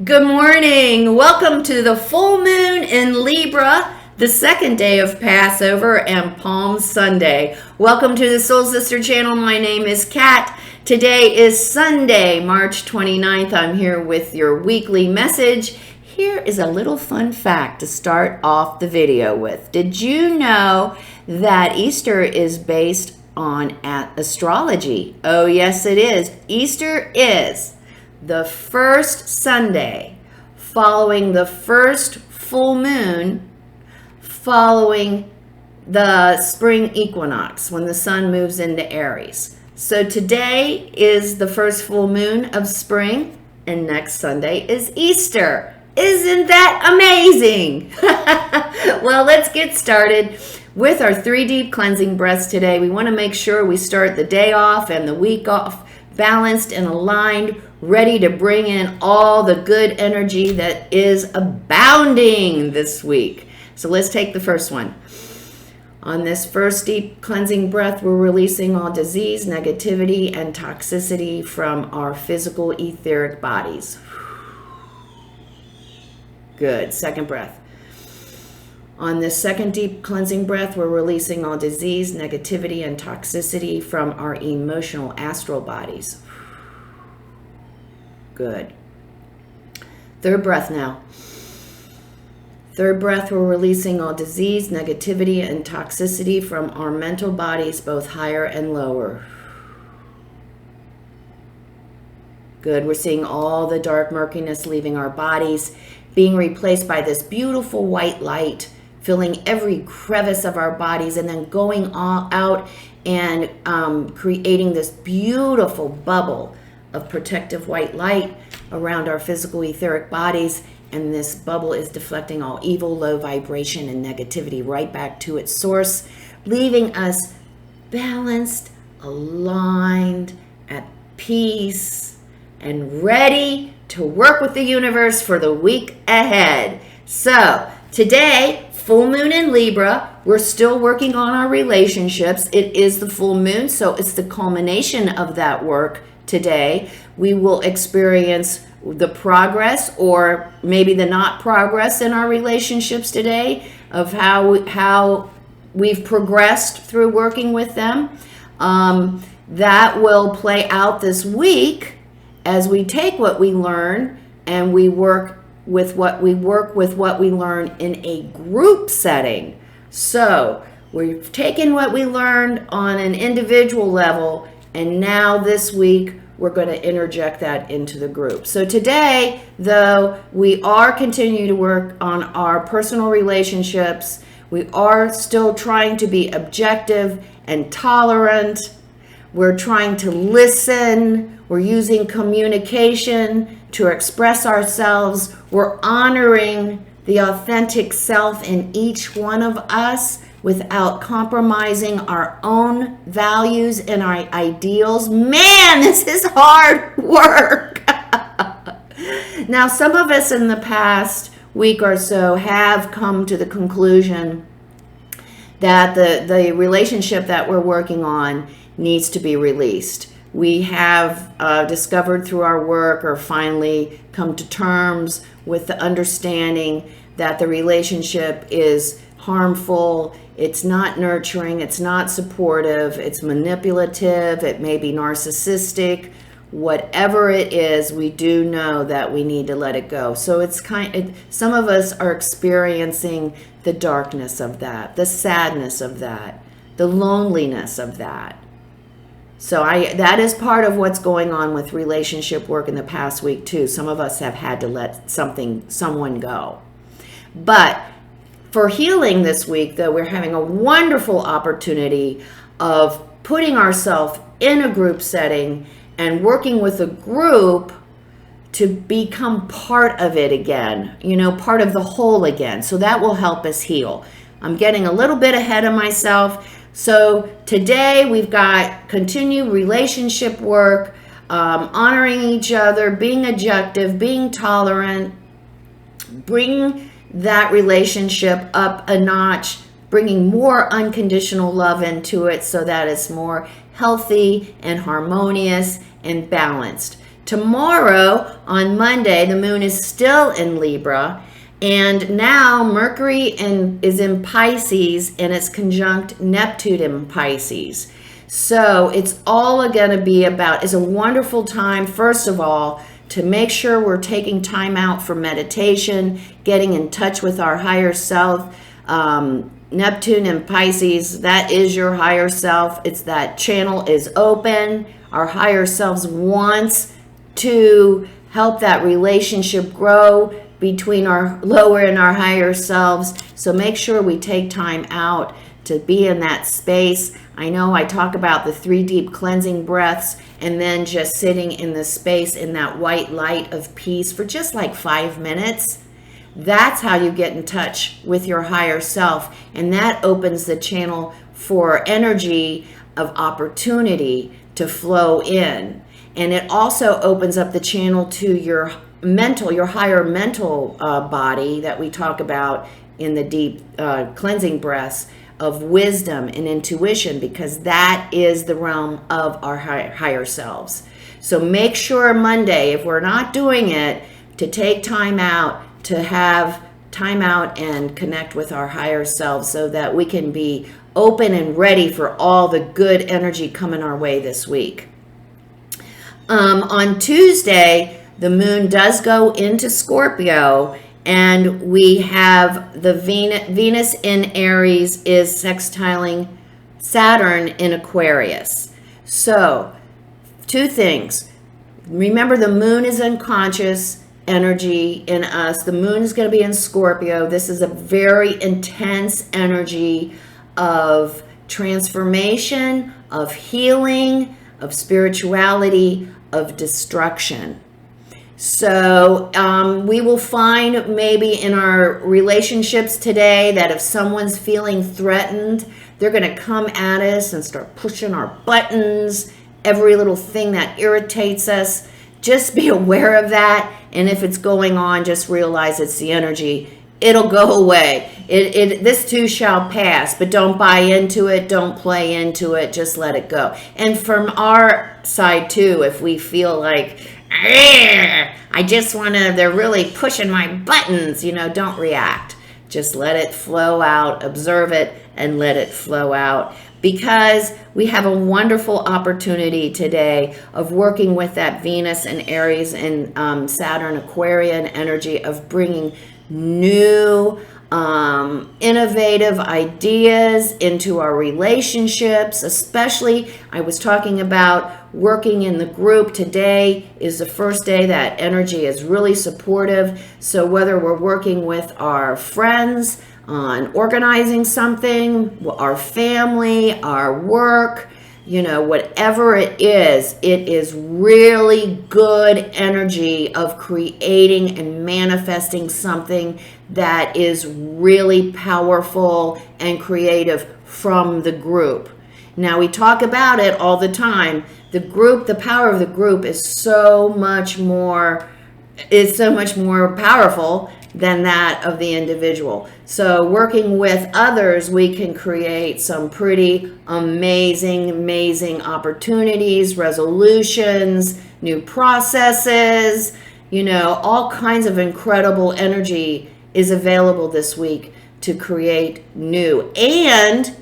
Good morning. Welcome to the full moon in Libra, the second day of Passover and Palm Sunday. Welcome to the Soul Sister channel. My name is Kat. Today is Sunday, March 29th. I'm here with your weekly message. Here is a little fun fact to start off the video with. Did you know that Easter is based on astrology? Oh, yes, it is. Easter is the first Sunday following the first full moon following the spring equinox when the sun moves into Aries. So today is the first full moon of spring and next Sunday is Easter. Isn't that amazing? Well, let's get started with our 3 deep cleansing breaths today. We want to make sure we start the day off and the week off balanced and aligned, ready to bring in all the good energy that is abounding this week. So let's take the first one. On this first deep cleansing breath, we're releasing all disease, negativity, and toxicity from our physical etheric bodies. Good. Second breath. On this second deep cleansing breath, we're releasing all disease, negativity, and toxicity from our emotional astral bodies. Good. Third breath now. Third breath, we're releasing all disease, negativity, and toxicity from our mental bodies, both higher and lower. Good. We're seeing all the dark murkiness leaving our bodies, being replaced by this beautiful white light, filling every crevice of our bodies, and then going all out and creating this beautiful bubble of protective white light around our physical etheric bodies. And this bubble is deflecting all evil, low vibration, and negativity right back to its source, leaving us balanced, aligned, at peace, and ready to work with the universe for the week ahead. So today, full moon in Libra, we're still working on our relationships. It is the full moon, so it's the culmination of that work today. We will experience the progress or maybe the not progress in our relationships today of how we've progressed through working with them. That will play out this week as we take what we learn and we work with what we learn in a group setting. So we've taken what we learned on an individual level, and now this week we're going to interject that into the group. So today, though, we are continuing to work on our personal relationships. We are still trying to be objective and tolerant. We're trying to listen. We're using communication to express ourselves. We're honoring the authentic self in each one of us without compromising our own values and our ideals. Man, this is hard work. Now, some of us in the past week or so have come to the conclusion that the relationship that we're working on needs to be released. We have discovered through our work or finally come to terms with the understanding that the relationship is harmful, it's not nurturing, it's not supportive, it's manipulative, it may be narcissistic. Whatever it is, we do know that we need to let it go. So it's some of us are experiencing the darkness of that, the sadness of that, the loneliness of that. So that is part of what's going on with relationship work in the past week too. Some of us have had to let someone go. But for healing this week, though, we're having a wonderful opportunity of putting ourselves in a group setting and working with a group to become part of it again, part of the whole again. So that will help us heal. I'm getting a little bit ahead of myself. So today we've got continued relationship work, honoring each other, being objective, being tolerant, bringing that relationship up a notch, bringing more unconditional love into it so that it's more healthy and harmonious and balanced. Tomorrow, on Monday, the moon is still in Libra, and now Mercury is in Pisces, and it's conjunct Neptune in Pisces. So it's all going to be about, it's a wonderful time, first of all, to make sure we're taking time out for meditation, getting in touch with our higher self. Neptune and Pisces, that is your higher self. It's that channel is open. Our higher selves wants to help that relationship grow between our lower and our higher selves. So make sure we take time out to be in that space. I know I talk about the 3 deep cleansing breaths and then just sitting in the space in that white light of peace for just like 5 minutes. That's how you get in touch with your higher self, and that opens the channel for energy of opportunity to flow in. And it also opens up the channel to your higher mental body that we talk about in the deep cleansing breaths of wisdom and intuition, because that is the realm of our higher selves. So make sure Monday, if we're not doing it, to take time out, to have time out and connect with our higher selves so that we can be open and ready for all the good energy coming our way this week. On Tuesday, the moon does go into Scorpio, and we have the Venus in Aries is sextiling Saturn in Aquarius. So, 2 things. Remember, the moon is unconscious energy in us. The moon is going to be in Scorpio. This is a very intense energy of transformation, of healing, of spirituality, of destruction. So we will find maybe in our relationships today that if someone's feeling threatened, they're going to come at us and start pushing our buttons, every little thing that irritates us. Just be aware of that. And if it's going on, just realize it's the energy. It'll go away. This too shall pass, but don't buy into it. Don't play into it. Just let it go. And from our side too, if we feel like, I just want to, they're really pushing my buttons, don't react. Just let it flow out, observe it, and let it flow out. Because we have a wonderful opportunity today of working with that Venus and Aries and Saturn Aquarian energy of bringing new innovative ideas into our relationships. Especially, I was talking about working in the group. Today is the first day that energy is really supportive. So whether we're working with our friends on organizing something, our family, our work, whatever it is really good energy of creating and manifesting something that is really powerful and creative from the group. Now, we talk about it all the time. The group, the power of the group is so much more powerful than that of the individual. So working with others, we can create some pretty amazing opportunities, resolutions, new processes, all kinds of incredible energy is available this week to create new. And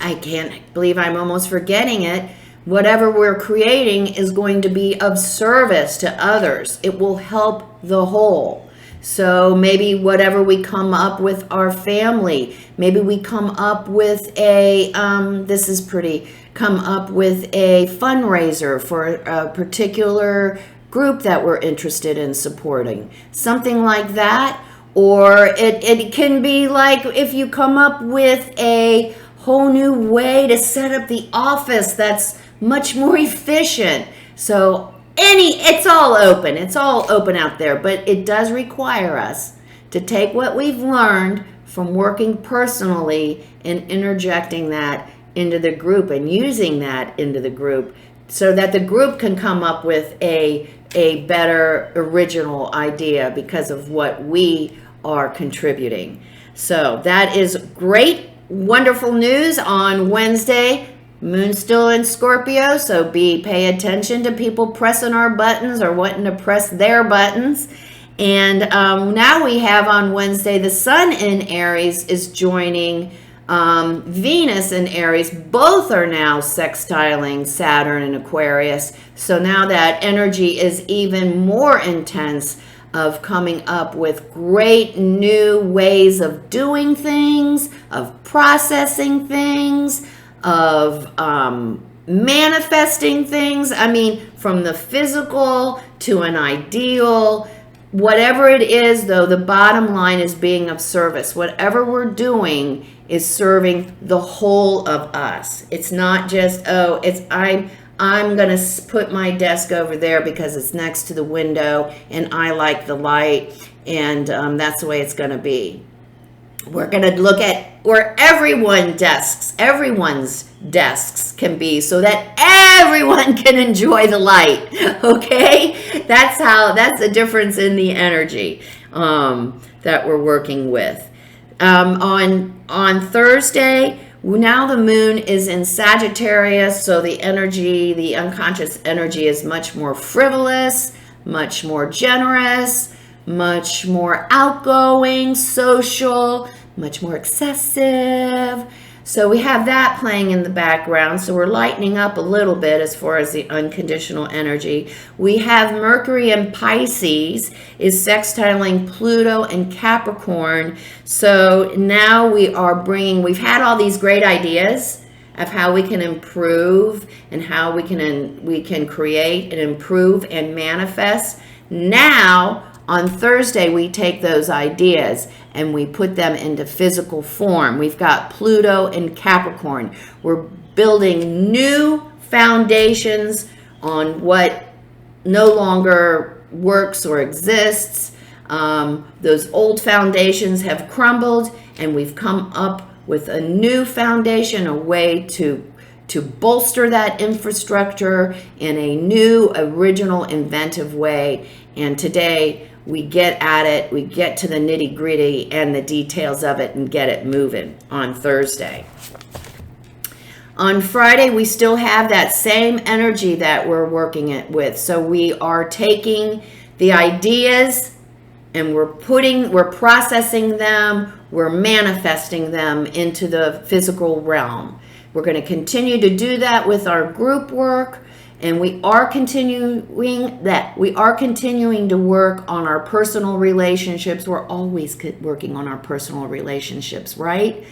I can't believe I'm almost forgetting it. Whatever we're creating is going to be of service to others. It will help the whole. So maybe whatever we come up with our family, maybe we come up with a fundraiser for a particular group that we're interested in supporting. Something like that. Or it can be like if you come up with a whole new way to set up the office that's much more efficient. So it's all open out there, but it does require us to take what we've learned from working personally and interjecting that into the group and using that into the group so that the group can come up with a better original idea because of what we are contributing. So that is great, wonderful news on Wednesday. Moon's still in Scorpio, so pay attention to people pressing our buttons or wanting to press their buttons. And now we have on Wednesday, the Sun in Aries is joining Venus in Aries. Both are now sextiling Saturn in Aquarius. So now that energy is even more intense of coming up with great new ways of doing things, of processing things, of manifesting things. I mean, from the physical to an ideal. Whatever it is, though, the bottom line is being of service. Whatever we're doing is serving the whole of us. It's not just, oh, I'm going to put my desk over there because it's next to the window and I like the light, and that's the way it's going to be. We're going to look at where everyone's desks can be so that everyone can enjoy the light. Okay? That's the difference in the energy that we're working with. On Thursday, now the moon is in Sagittarius, so the unconscious energy is much more frivolous, much more generous, much more outgoing, social, much more excessive. So we have that playing in the background. So we're lightening up a little bit as far as the unconditional energy. We have Mercury in Pisces is sextiling Pluto and Capricorn. So now we've had all these great ideas of how we can improve and how we can create and improve and manifest. Now, on Thursday, we take those ideas and we put them into physical form. We've got Pluto and Capricorn. We're building new foundations on what no longer works or exists. Those old foundations have crumbled, and we've come up with a new foundation, a way to bolster that infrastructure in a new, original, inventive way. And today, we get at it, we get to the nitty-gritty and the details of it and get it moving on Thursday. On Friday, we still have that same energy that we're working it with. So we are taking the ideas and we're processing them, we're manifesting them into the physical realm. We're going to continue to do that with our group work. And we are continuing to work on our personal relationships. We're always working on our personal relationships, right?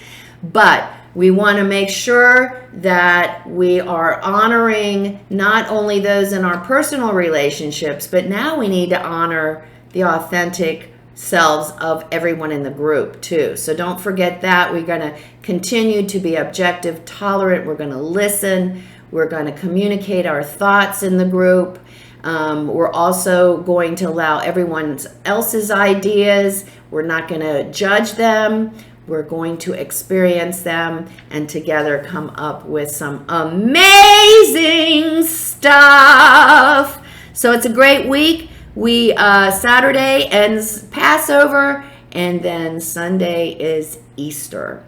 But we want to make sure that we are honoring not only those in our personal relationships, but now we need to honor the authentic selves of everyone in the group too. So don't forget that. We're going to continue to be objective, tolerant. We're going to listen. We're going to communicate our thoughts in the group. We're also going to allow everyone else's ideas. We're not going to judge them. We're going to experience them and together come up with some amazing stuff. So it's a great week. Saturday ends Passover, and then Sunday is Easter.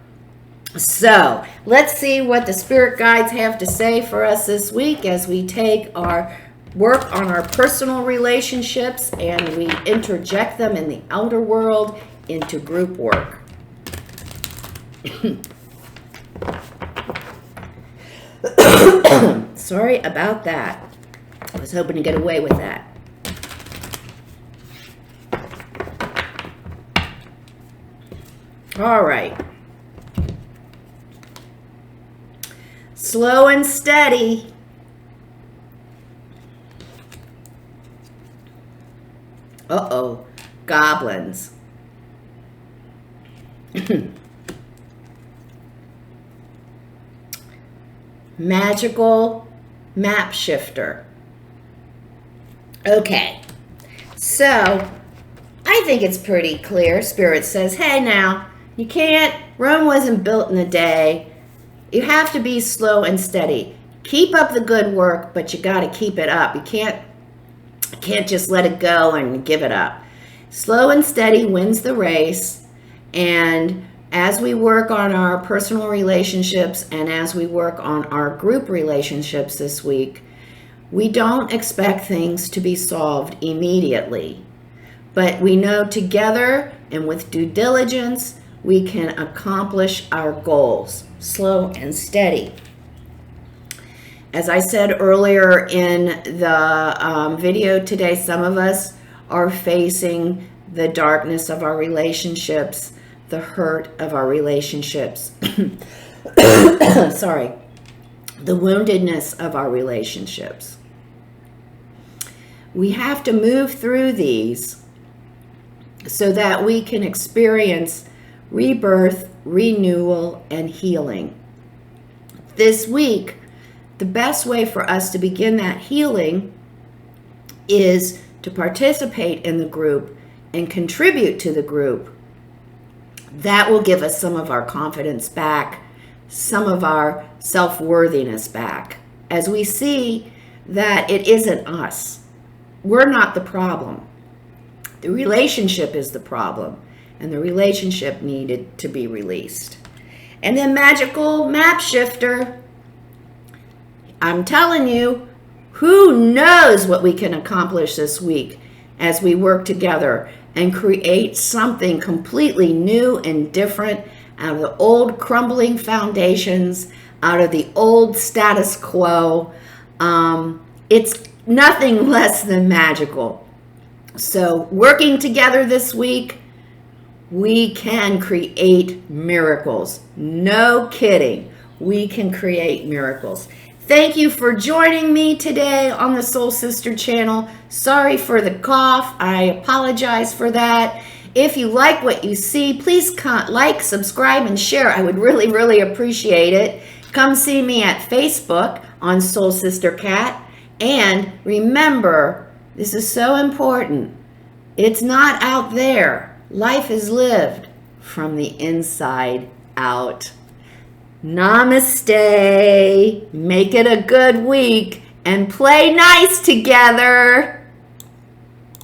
So let's see what the spirit guides have to say for us this week as we take our work on our personal relationships and we interject them in the outer world into group work. Sorry about that. I was hoping to get away with that. All right. Slow and steady. Uh-oh, goblins. Magical map shifter. Okay, so I think it's pretty clear. Spirit says, hey now, Rome wasn't built in a day. You have to be slow and steady. Keep up the good work, but you got to keep it up. You can't just let it go and give it up. Slow and steady wins the race. And as we work on our personal relationships and as we work on our group relationships this week, we don't expect things to be solved immediately. But we know together and with due diligence, we can accomplish our goals, slow and steady. As I said earlier in the video today, some of us are facing the darkness of our relationships, the hurt of our relationships, sorry, the woundedness of our relationships. We have to move through these so that we can experience rebirth, renewal, and healing. This week, the best way for us to begin that healing is to participate in the group and contribute to the group. That will give us some of our confidence back, some of our self-worthiness back, as we see that it isn't us. We're not the problem. The relationship is the problem, and the relationship needed to be released. And then magical map shifter. I'm telling you, who knows what we can accomplish this week as we work together and create something completely new and different out of the old crumbling foundations, out of the old status quo. It's nothing less than magical. So working together this week, we can create miracles. No kidding. We can create miracles. Thank you for joining me today on the Soul Sister channel. Sorry for the cough. I apologize for that. If you like what you see, please like, subscribe, and share. I would really, really appreciate it. Come see me at Facebook on Soul Sister Cat. And remember, this is so important. It's not out there. Life is lived from the inside out. Namaste. Make it a good week and play nice together.